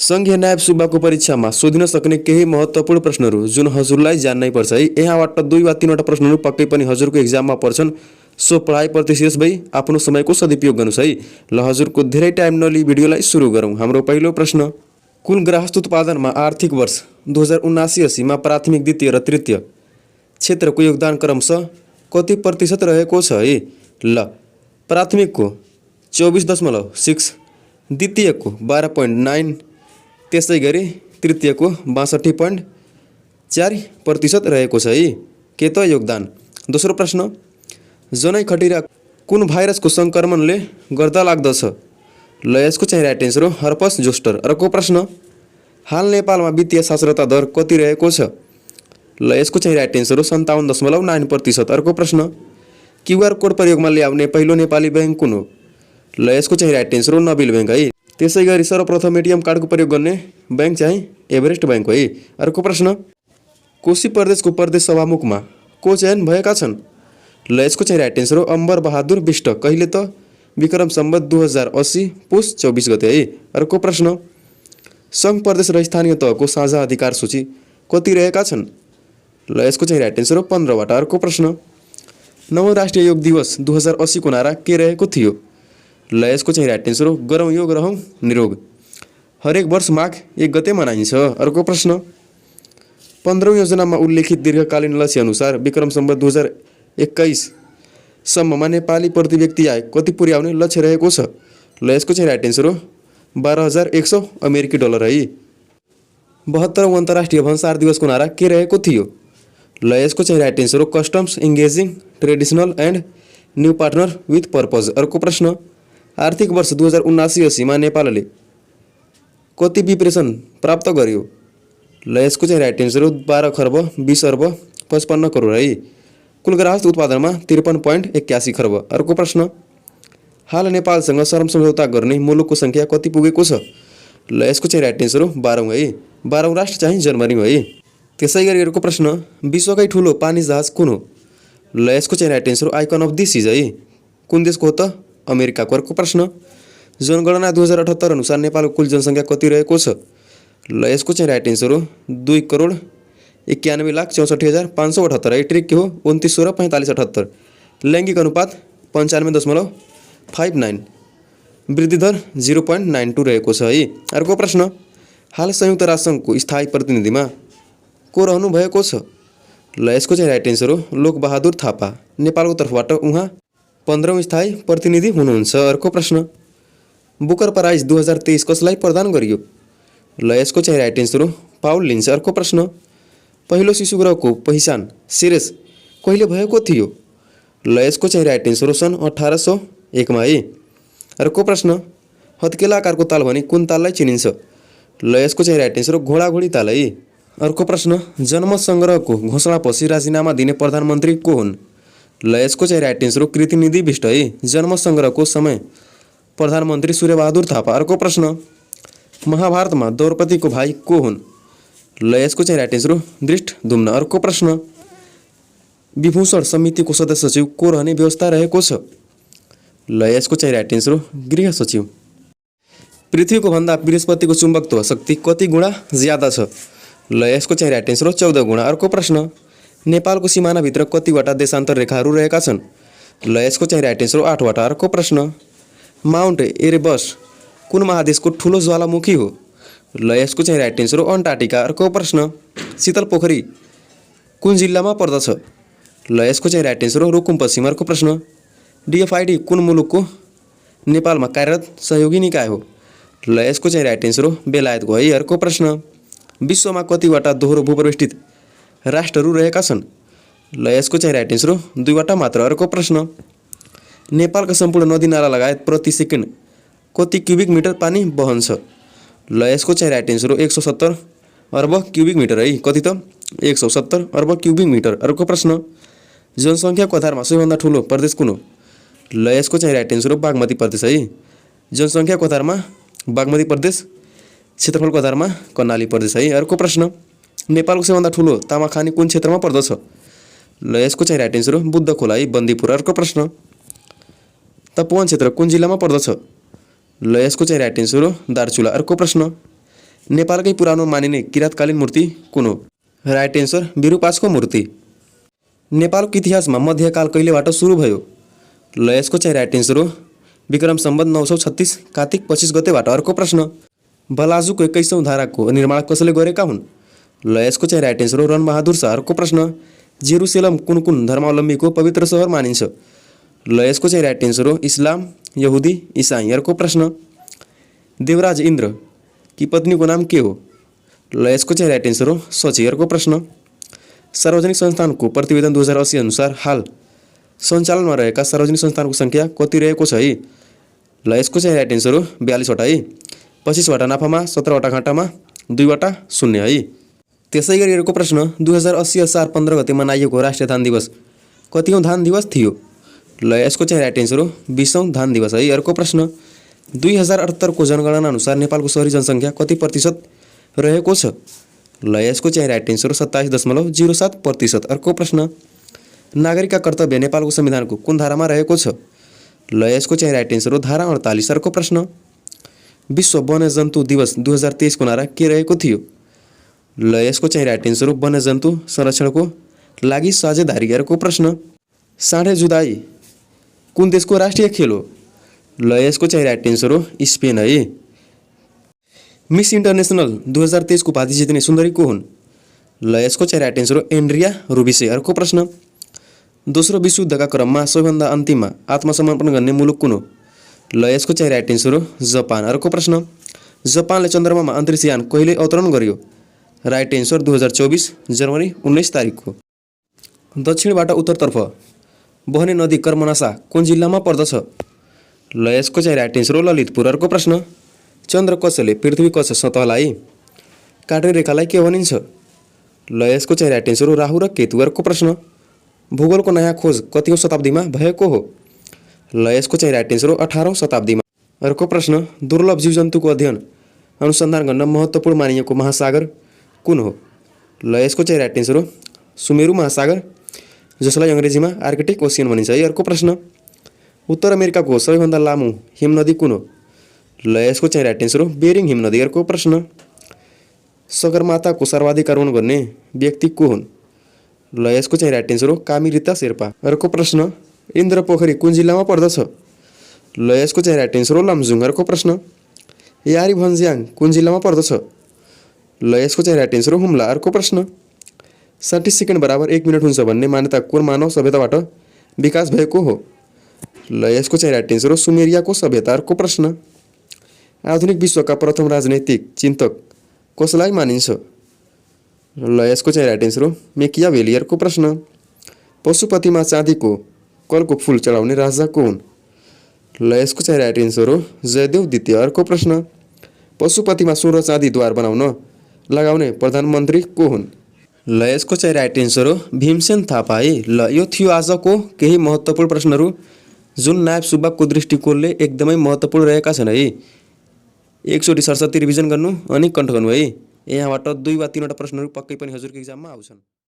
संघीय न्याय सुब्बाको परीक्षामा सोधिन सक्ने केही महत्त्वपूर्ण प्रश्नहरू जुन हजुरलाई जान्नै पर्छ है। यहाँबाट 2 वा 3 वटा प्रश्नहरू पक्कै पनि हजुरको एक्जाममा पर्छन्। सो पढाइप्रति सिरियस भई आफ्नो समयको सदुपयोग गर्नुहोस् है। ल हजुरको धेरै टाइम नलिई भिडियोलाई सुरु गरौँ। हाम्रो पहिलो प्रश्न, कुल गृहस्थ उत्पादनमा आर्थिक वर्ष 2079-80 मा प्राथमिक, द्वितीय र तृतीय क्षेत्रको योगदान क्रमशः कति प्रतिशत रहेको छ है। ल प्राथमिकको 24.6, द्वितीयको 12.9, त्यसै गरी तृतीयको 62.4% रहेको छ है। के त योगदान। दोस्रो प्रश्न, जनै खटिरा कुन भाइरसको सङ्क्रमणले गर्दा लाग्दछ। ल यसको चाहिँ राइट एन्सर हो हर्पस जोस्टर। अर्को प्रश्न, हाल नेपालमा वित्तीय साक्षरता दर कति रहेको छ। ल यसको चाहिँ राइट एन्सर हो 57.9%। अर्को प्रश्न, क्युआर कोड प्रयोगमा ल्याउने पहिलो नेपाली ब्याङ्क कुन हो। ल यसको चाहिँ राइट एन्सर हो नबिल ब्याङ्क है। त्यसै गरी सर्वप्रथम एटिएम कार्डको प्रयोग गर्ने ब्याङ्क चाहिँ एभरेस्ट ब्याङ्क हो है। अर्को प्रश्न, कोशी प्रदेशको प्रदेश सभामुखमा को चयन भएका छन्। ल यसको चाहिँ राइट एन्सर हो अम्बर बहादुर बिष्ट। कहिले त विक्रम सम्वत 2080 पुस 24 गते है। अर्को प्रश्न, सङ्घ प्रदेश र स्थानीय तहको साझा अधिकार सूची कति रहेका छन्। ल यसको चाहिँ राइट एन्सर हो 15 वटा। अर्को प्रश्न, 9औं राष्ट्रिय योग दिवस 2080 को नारा के रहेको थियो। ल यसको चाहिँ राइट एन्सर हो गरौँ योग रहौँ निरोग। हरेक वर्ष माघ 1 गते मनाइन्छ। अर्को प्रश्न, 15औं योजनामा उल्लेखित दीर्घकालीन लक्ष्य अनुसार विक्रम सम्वत 2021 सम्ममा नेपाली प्रति व्यक्ति आय कति पुर्याउने लक्ष्य रहेको छ। ल यसको चाहिँ राइट एन्सर हो 12,100 अमेरिकी डलर है। 72औं अन्तर्राष्ट्रिय भन्सार दिवसको नारा के रहेको थियो। ल यसको चाहिँ राइट एन्सर हो customs engaging traditional and new partner with purpose. अर्को प्रश्न, आर्थिक वर्ष 2079-80 मा नेपालले कति विप्रेषण प्राप्त गर्यो। ल यसको चाहिँ राइट एन्सर हो 12 खर्ब 20 अर्ब 55 करोड है। कुल गृहस्थ उत्पादनमा 53.81 खर्ब। अर्को प्रश्न, हाल नेपालसँग शरम सम्झौता गर्ने मुलुकको सङ्ख्या कति पुगेको छ। ल यसको चाहिँ राइट एन्सर हो 12औं है। 12औं राष्ट्र चाहिँ जर्मनी हो है। त्यसै गरी अर्को प्रश्न, विश्वकै ठुलो पानी जहाज कुन हो। ल यसको चाहिँ राइट एन्सर हो आइकन अफ द सिज है। कुन देशको हो त। अमेरिकाको। अर्को प्रश्न, जनगणना 2078 अनुसार नेपालको कुल जनसङ्ख्या कति रहेको छ। ल यसको चाहिँ राइट एन्सर हो 2,91,64,578 है। ट्रिक के हो 29,16,45,78। लैङ्गिक अनुपात 95.59। वृद्धि दर 0.92 रहेको छ है। अर्को प्रश्न, हाल संयुक्त राष्ट्रसङ्घको स्थायी प्रतिनिधिमा को रहनु भएको छ। ल यसको चाहिँ राइट एन्सर हो लोकबहादुर थापा। नेपालको तर्फबाट उहाँ 15औं स्थायी प्रतिनिधि हुनुहुन्छ। अर्को प्रश्न, बुकर प्राइज 2023 कसलाई प्रदान गरियो। ल यसको चाहिँ राइट एन्सर हो पाउल लिन्च। अर्को प्रश्न, पहिलो शिशु ग्रहको पहिचान सिरेस कहिले भएको थियो। ल यसको चाहिँ राइट एन्सर हो सन् 1801 मा है। अर्को प्रश्न, हत्केला आकारको ताल भनी कुन ताललाई चिनिन्छ। ल यसको चाहिँ राइट एन्सर हो घोडाघोडी ताल है। अर्को प्रश्न, जनमत सङ्ग्रहको घोषणापछि राजीनामा दिने प्रधानमन्त्री को हुन्। ल यसको चाहिँ राइट एन्सर हो कृतिनिधि बिष्ट है। जनमत सङ्ग्रहको समय प्रधानमन्त्री सूर्यबहादुर थापा। अर्को प्रश्न, महाभारतमा द्रौपदीको भाइ को हुन्। ल यसको चाहिँ राइट एन्सर हो धृष्टद्युम्न। अर्को प्रश्न, विभूषण समितिको सदस्य सचिव को रहने व्यवस्था रहेको छ। ल यसको चाहिँ राइट एन्सर हो गृह सचिव। पृथ्वीको भन्दा बृहस्पतिको चुम्बकत्व शक्ति कति गुणा ज्यादा छ। ल यसको चाहिँ राइट एन्सर हो 14 गुणा। अर्को प्रश्न, नेपालको सिमानाभित्र कतिवटा देशान्तर रेखाहरू रहेका छन्। ल यसको चाहिँ राइट एन्सर हो 8 वटा। अर्को प्रश्न, माउन्ट एरेबस कुन महादेशको ठुलो ज्वालामुखी हो। ल यसको चाहिँ राइट एन्सर हो अन्टार्कटिका। अर्को प्रश्न, शीतल पोखरी कुन जिल्लामा पर्दछ। ल यसको चाहिँ राइट एन्सर हो रुकुम पश्चिम। अर्को प्रश्न, डिएफआइडी कुन मुलुकको नेपालमा कार्यरत सहयोगी निकाय हो। ल यसको चाहिँ राइट एन्सर हो बेलायतको है। अर्को प्रश्न, विश्वमा कतिवटा दोहोरो भूप्रवेष्टित राष्ट्रहरू रहेका छन्। ल यसको चाहिँ राइट एन्सर हो 2 वटा मात्र। अर्को प्रश्न, नेपालका सम्पूर्ण नदी नाला लगायत प्रति सेकेन्ड कति क्युबिक मिटर पानी बहन्छ। ल यसको चाहिँ राइट एन्सर हो 170 अर्ब क्युबिक मिटर है। कति त 170 अर्ब क्युबिक मिटर। अर्को प्रश्न, जनसङ्ख्याको आधारमा सबैभन्दा ठुलो प्रदेश कुन हो। ल यसको चाहिँ राइट एन्सर हो बागमती प्रदेश है। जनसङ्ख्याको आधारमा बागमती प्रदेश, क्षेत्रफलको आधारमा कर्णाली प्रदेश है। अर्को प्रश्न, नेपालको सबैभन्दा ठुलो तामाखानी कुन क्षेत्रमा पर्दछ। ल यसको चाहिँ राइट एन्सर हो बुद्ध खोला है बन्दीपुर। अर्को प्रश्न, तपोवन क्षेत्र कुन जिल्लामा पर्दछ। ल यसको चाहिँ राइट एन्सर हो दार्चुला। अर्को प्रश्न, नेपालकै पुरानो मानिने किराँतकालीन मूर्ति कुन हो? राइट एन्सर विरूपाक्षको मूर्ति। नेपालको इतिहासमा मध्यकाल कहिलेबाट सुरु भयो? ल यसको चाहिँ राइट एन्सर हो विक्रम सम्वत 936 कार्तिक 25 गतेबाट। अर्को प्रश्न, बलाजुको 21औं धाराको निर्माण कसले गरेका हुन्? ल यसको चाहिँ राइट एन्सर हो रणबहादुर शाह। अर्को प्रश्न, जेरुसेलम कुन कुन धर्मावलम्बीको पवित्र सहर मानिन्छ? ल यसको चाहिँ राइट एन्सर हो इस्लाम, यहुदी, इसाई। अर्को प्रश्न, देवराज इन्द्र की पत्नीको नाम के हो? ल यसको चाहिँ राइट एन्सर हो सची। अर्को प्रश्न, सार्वजनिक संस्थानको प्रतिवेदन 2080 अनुसार हाल सञ्चालनमा रहेका सार्वजनिक संस्थानको सङ्ख्या कति रहेको छ है? ल यसको चाहिँ राइट एन्सर हो 42वटा है। 25वटा नाफामा, 17वटा घाटामा, 2वटा शून्य है। त्यसै गरी अर्को प्रश्न, 2080 असार 15 गते मनाइएको राष्ट्रिय धान दिवस कतिौँ धान दिवस थियो? ल यसको चाहिँ राइट एन्सर हो 20औं धान दिवस है। अर्को प्रश्न, 2078 को जनगणना अनुसार नेपालको शहरी जनसङ्ख्या कति प्रतिशत रहेको छ? ल यसको चाहिँ राइट एन्सर हो 27.07%। अर्को प्रश्न, नागरिकका कर्तव्य नेपालको संविधानको कुन धारामा रहेको छ? ल यसको चाहिँ राइट एन्सर हो धारा 48। अर्को प्रश्न, विश्व वन्यजन्तु दिवस 2023 को नारा के रहेको थियो? ल यसको चाहिँ राइट एन्सर हो वन्यजन्तु संरक्षणको लागि साझेदारी। अर्को प्रश्न, साँढे जुधाइ कुन देशको राष्ट्रिय खेल हो? ल यसको चाहिँ राइट एन्सर हो स्पेन है। मिस इन्टरनेसनल 2023 को उपाधि जित्ने सुन्दरी को हुन्? ल यसको चाहिँ राइट एन्सर हो एन्ड्रिया रुबिसे। अर्को प्रश्न, दोस्रो विश्वयुद्धका क्रममा सबैभन्दा अन्तिममा आत्मसमर्पण गर्ने मुलुक कुन हो? ल यसको चाहिँ राइट एन्सर हो जापान। अर्को प्रश्न, जापानले चन्द्रमामा अन्तरिक्ष यान कहिले अवतरण गर्यो? राइट एन्सर 2024 जनवरी 19 तारिकको। दक्षिणबाट उत्तरतर्फ बहने नदी कर्मनासा कुन जिल्लामा पर्दछ? ल यसको चाहिँ राइट एन्सर हो ललितपुर। अर्को प्रश्न, चन्द्र कक्षले पृथ्वी कक्ष सतहलाई काट्ने रेखालाई के भनिन्छ? ल यसको चाहिँ राइट एन्सर हो राहु र केतु। अर्को प्रश्न, भूगोलको नयाँ खोज कतिौँ शताब्दीमा भएको हो? ल यसको चाहिँ राइट एन्सर हो 18औं शताब्दीमा। अर्को प्रश्न, दुर्लभ जीवजन्तुको अध्ययन अनुसन्धान गर्न महत्त्वपूर्ण मानिएको महासागर कुन हो? ल यसको चाहिँ राइट एन्सर हो सुमेरु महासागर, जसलाई अङ्ग्रेजीमा आर्कटिक ओसियन भनिन्छ है। अर्को प्रश्न, उत्तर अमेरिकाको सबैभन्दा लामो हिमनदी कुन हो? ल यसको चाहिँ राइट एन्सर हो बेरिङ हिमनदी। अर्को प्रश्न, सगरमाथाको सर्वाधिक आरोहण गर्ने व्यक्ति को हुन्? ल यसको चाहिँ राइट एन्सर हो कामिरिता शेर्पा। अर्को प्रश्न, इन्द्र पोखरी कुन जिल्लामा पर्दछ? ल यसको चाहिँ राइट एन्सर हो लमजुङ। अर्को प्रश्न, यारी भन्ज्याङ कुन जिल्लामा पर्दछ? ल यसको चाहिँ राइट एन्सर हो हुम्ला। अर्को प्रश्न, 60 सेकेन्ड बराबर 1 मिनट हुन्छ भन्ने मान्यता कुन मानव सभ्यताबाट विकास भएको हो? ल यसको चाहिँ राइट एन्सर हो सुमेरियाको सभ्यता। अर्को प्रश्न, आधुनिक विश्वका प्रथम राजनैतिक चिन्तक कसलाई मानिन्छ? ल यसको चाहिँ राइट एन्सर हो मेकियाभेली। अर्को प्रश्न, पशुपतिमा चाँदीको कलको फुल चढाउने राजा को हुन्? ल यसको चाहिँ राइट एन्सर हो जयदेव द्वितीय। अर्को प्रश्न, पशुपतिमा सोह्र चाँदी द्वार बनाउन लगाउने प्रधानमन्त्री को हुन्? ल यसको चाहिँ राइट एन्सर हो भीमसेन थापा है। ल यो थियो आजको केही महत्त्वपूर्ण प्रश्नहरू जुन नायब सुब्बाको दृष्टिकोणले एकदमै महत्त्वपूर्ण रहेका छन् है। एकचोटि सरसर्ती रिभिजन गर्नु अनि कण्ठ गर्नु है। यहाँबाट 2 वा 3वटा प्रश्नहरू पक्कै पनि हजुरको इक्जाममा आउँछन्।